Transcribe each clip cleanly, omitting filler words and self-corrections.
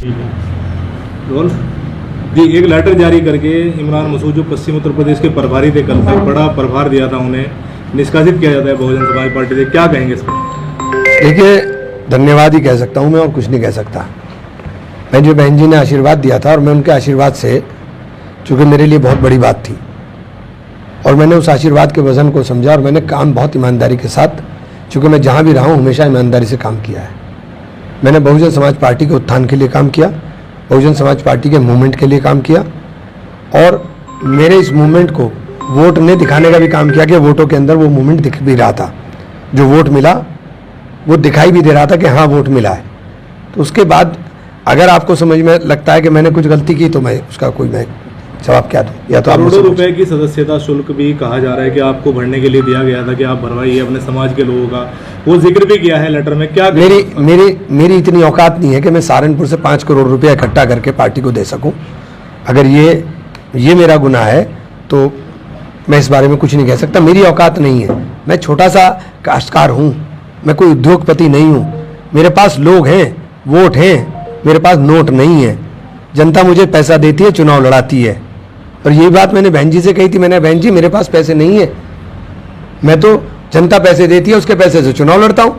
Role जी, एक letter जारी करके इमरान मसूद जो पश्चिम उत्तर प्रदेश के प्रभारी थे, कल तक बड़ा प्रभार दिया था, उन्हें निष्कासित किया जाता है बहुजन समाज पार्टी से, क्या कहेंगे इस पर? देखिए, धन्यवाद ही कह सकता हूँ मैं, और कुछ नहीं कह सकता। मैं जो बहन जी ने आशीर्वाद दिया था, और मैं उनके आशीर्वाद से, चूँकि मेरे लिए बहुत बड़ी बात थी, और मैंने उस आशीर्वाद के वजन को समझा, और मैंने काम बहुत ईमानदारी के साथ, चूँकि मैं जहाँ भी रहा हूँ हमेशा ईमानदारी से काम किया है। मैंने बहुजन समाज पार्टी के उत्थान के लिए काम किया, बहुजन समाज पार्टी के मूवमेंट के लिए काम किया, और मेरे इस मूवमेंट को वोट ने दिखाने का भी काम किया कि वोटों के अंदर वो मूवमेंट दिख भी रहा था। जो वोट मिला वो दिखाई भी दे रहा था कि हाँ वोट मिला है। तो उसके बाद अगर आपको समझ में लगता है कि मैंने कुछ गलती की, तो मैं उसका कोई मैं जवाब क्या दूं? या तो करोड़ों रुपए की सदस्यता शुल्क भी कहा जा रहा है कि आपको भरने के लिए दिया गया था कि आप भरवाइए अपने समाज के लोगों का, वो जिक्र भी किया है लेटर में। क्या मेरी इतनी औकात नहीं है कि मैं सहारनपुर से 5 करोड़ रुपया इकट्ठा करके पार्टी को दे सकूं। अगर ये मेरा गुनाह है तो मैं इस बारे में कुछ नहीं कह सकता। मेरी औकात नहीं है। मैं छोटा सा काश्तकार हूँ, मैं कोई उद्योगपति नहीं हूँ। मेरे पास लोग हैं, वोट हैं, मेरे पास नोट नहीं है। जनता मुझे पैसा देती है, चुनाव लड़ाती है। और यही बात मैंने बहन जी से कही थी। मैंने, बहन जी मेरे पास पैसे नहीं है, मैं तो जनता पैसे देती है, उसके पैसे से चुनाव लड़ता हूँ।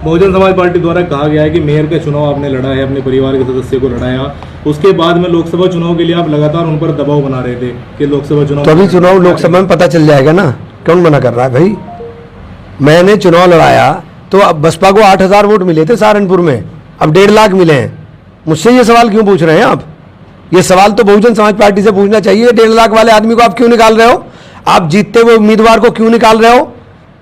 बहुजन समाज पार्टी द्वारा कहा गया है कि मेयर का चुनाव आपने लड़ा है, अपने परिवार के सदस्य को लड़ाया, उसके बाद में लोकसभा चुनाव के लिए आप लगातार उन पर दबाव बना रहे थे कि लोकसभा चुनाव, तो अभी चुनाव लोकसभा में पता चल जाएगा ना, कौन मना कर रहा है भाई। मैंने चुनाव लड़ाया तो अब बसपा को 8,000 वोट मिले थे सहारनपुर में, अब 1.5 लाख मिले हैं। मुझसे ये सवाल क्यों पूछ रहे हैं आप? ये सवाल तो बहुजन समाज पार्टी से पूछना चाहिए। 1.5 लाख वाले आदमी को आप क्यों निकाल रहे हो? आप जीतते हुए उम्मीदवार को क्यों निकाल रहे हो?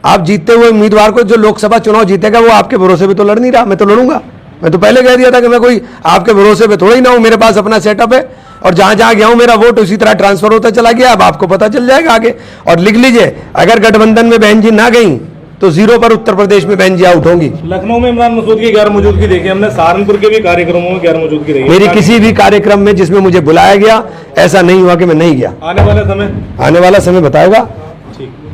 आप जीतते हुए उम्मीदवार को, जो लोकसभा चुनाव जीतेगा वो आपके भरोसे पे तो लड़ नहीं रहा। मैं तो लड़ूंगा। मैं तो पहले कह दिया था कि मैं कोई आपके भरोसे पे थोड़ा ही ना हूं। मेरे पास अपना सेटअप है, और जहां जहां गया हूं मेरा वोट उसी तरह ट्रांसफर होता चला गया। अब आपको पता चल जाएगा आगे। और लिख लीजिए, अगर गठबंधन में बहन जी ना गई तो 0 पर उत्तर प्रदेश में बहन जी आउट होंगी। लखनऊ में इमरान मसूद की गैर मौजूदगी देखी हमने, सहारनपुर के भी कार्यक्रमों में गैर मौजूदगी रही। मेरी किसी भी कार्यक्रम में जिसमें मुझे बुलाया गया, ऐसा नहीं हुआ कि मैं नहीं गया। आने वाला समय बताएगा।